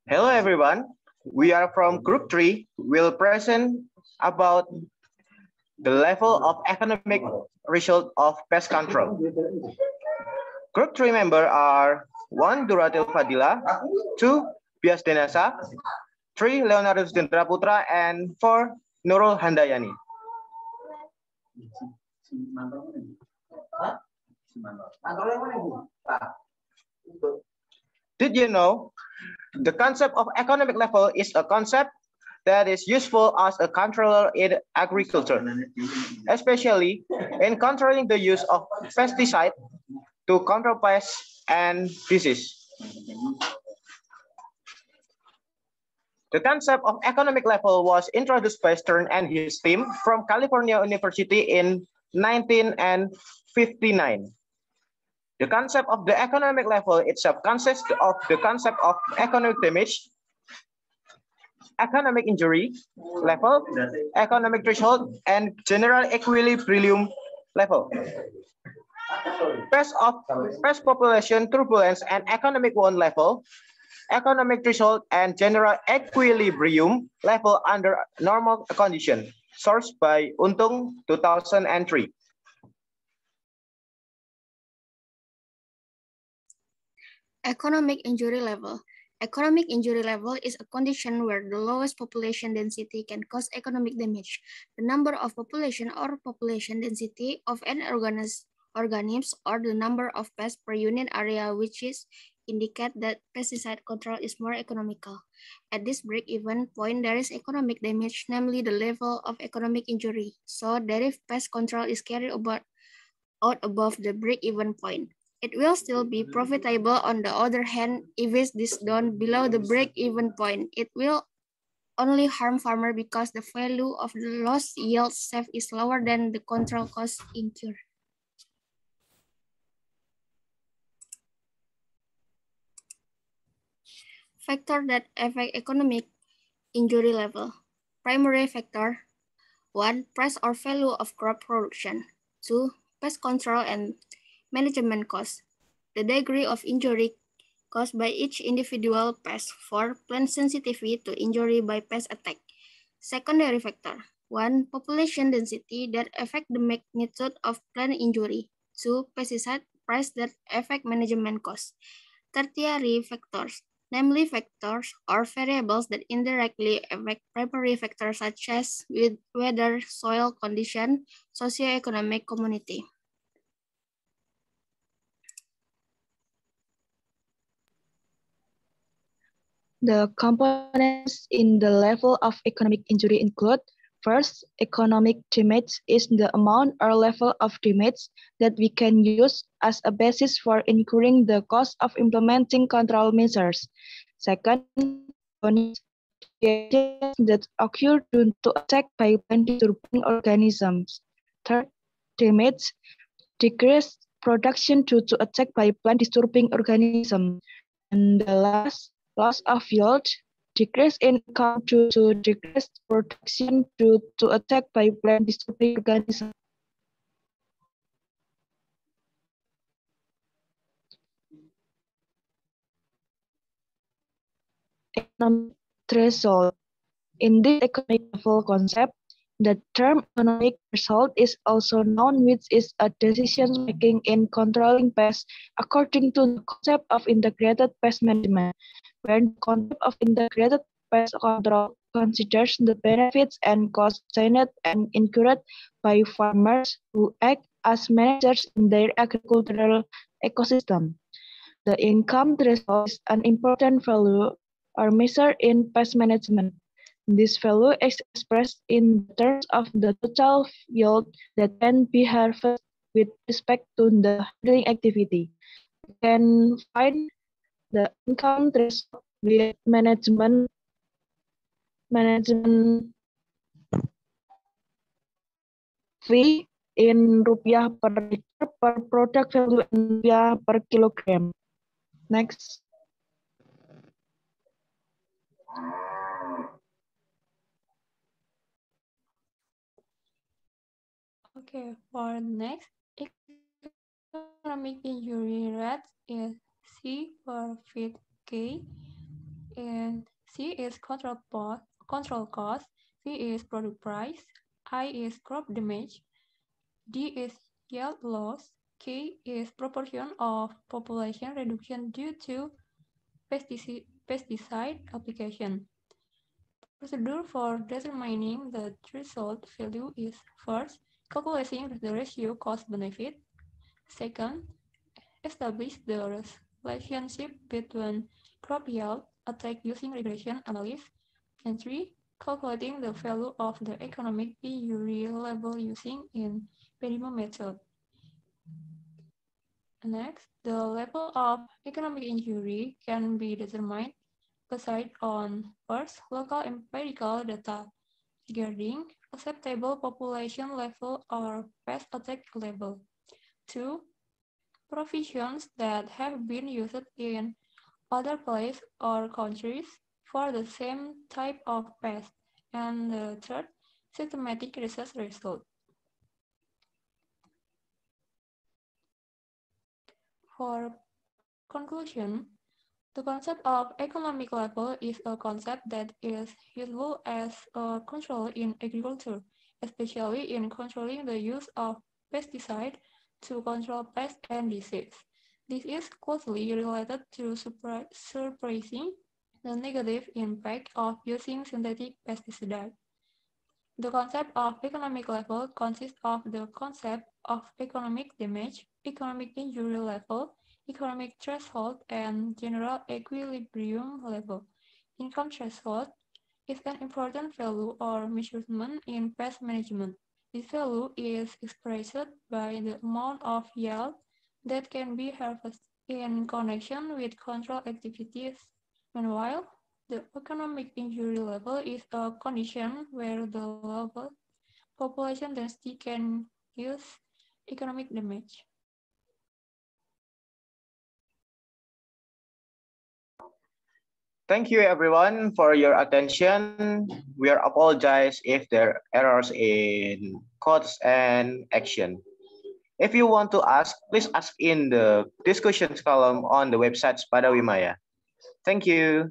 Hello everyone, we are from Group 3. We'll present about the level of economic result of pest control. Group 3 members are 1. Duratil Fadila, 2. Bias Denasa, 3. Leonardus Dendra Putra, and 4. Nurul Handayani. Did you know the concept of economic level is a concept that is useful as a controller in agriculture, especially in controlling the use of pesticide to control pests and disease. The concept of economic level was introduced by Stern and his team from California University in 1959. The concept of the economic level itself consists of the concept of economic damage, economic injury level, economic threshold, and general equilibrium level. Pest population turbulence and economic wound level, economic threshold, and general equilibrium level under normal condition. Sourced by Untung 2003. Economic injury level. Economic injury level is a condition where the lowest population density can cause economic damage. The number of population or population density of an organism or the number of pests per unit area, which is indicate that pesticide control is more economical. At this break-even point, there is economic damage, namely the level of economic injury. So that if pest control is carried out above the break-even point, it will still be profitable. On the other hand, if it is done below the break-even point, it will only harm farmer because the value of the lost yield saved is lower than the control cost incurred. Factors that affect economic injury level. Primary factor: 1. Price or value of crop production. 2. Pest control and management costs. The degree of injury caused by each individual pest. 4. Plant sensitivity to injury by pest attack. Secondary factor: 1. Population density that affect the magnitude of plant injury. 2. Pesticide price that affect management costs. Tertiary factors, namely factors or variables that indirectly affect primary factors such as weather, soil condition, socioeconomic community. The components in the level of economic injury include: first, economic damage is the amount or level of damage that we can use as a basis for incurring the cost of implementing control measures. Second, that occur due to attack by plant-disturbing organisms. Third, damage, decreased production due to attack by plant-disturbing organisms. And the last, loss of yield, decrease in income due to decreased production due to attack by plant-disturbing organisms. Economic threshold. In this economic level concept, the term economic threshold is also known, which is a decision making in controlling pests according to the concept of integrated pest management, where the concept of integrated pest control considers the benefits and costs obtained and incurred by farmers who act as managers in their agricultural ecosystem. The income threshold is an important value or measure in pest management. This value is expressed in terms of the total yield that can be harvested with respect to the handling activity. You can find the income threshold with management fee in rupiah per liter per product value in rupiah per kilogram. Next. Okay, for next, economic injury rate is C per feet K And C is control cost, V is product price, I is crop damage, D is yield loss, K is proportion of population reduction due to pesticide application. Procedure for determining the threshold value is first, calculating the ratio cost-benefit. Second, establish the relationship between crop yield attack using regression analysis. And three, calculating the value of the economic injury level using in PEDIMO method. Next, the level of economic injury can be determined based on first, local empirical data regarding acceptable population level or pest attack level. 2. Provisions that have been used in other places or countries for the same type of pest. And the third, systematic research result. For conclusion, the concept of economic level is a concept that is useful as a control in agriculture, especially in controlling the use of pesticides to control pests and disease. This is closely related to suppressing the negative impact of using synthetic pesticides. The concept of economic level consists of the concept of economic damage, economic injury level, economic threshold, and general equilibrium level. Income threshold is an important value or measurement in pest management. This value is expressed by the amount of yield that can be harvested in connection with control activities. Meanwhile, the economic injury level is a condition where the level population density can cause economic damage. Thank you everyone for your attention. We are apologize if there are errors in codes and action. If you want to ask, please ask in the discussions column on the website Pada Wimaya. Thank you.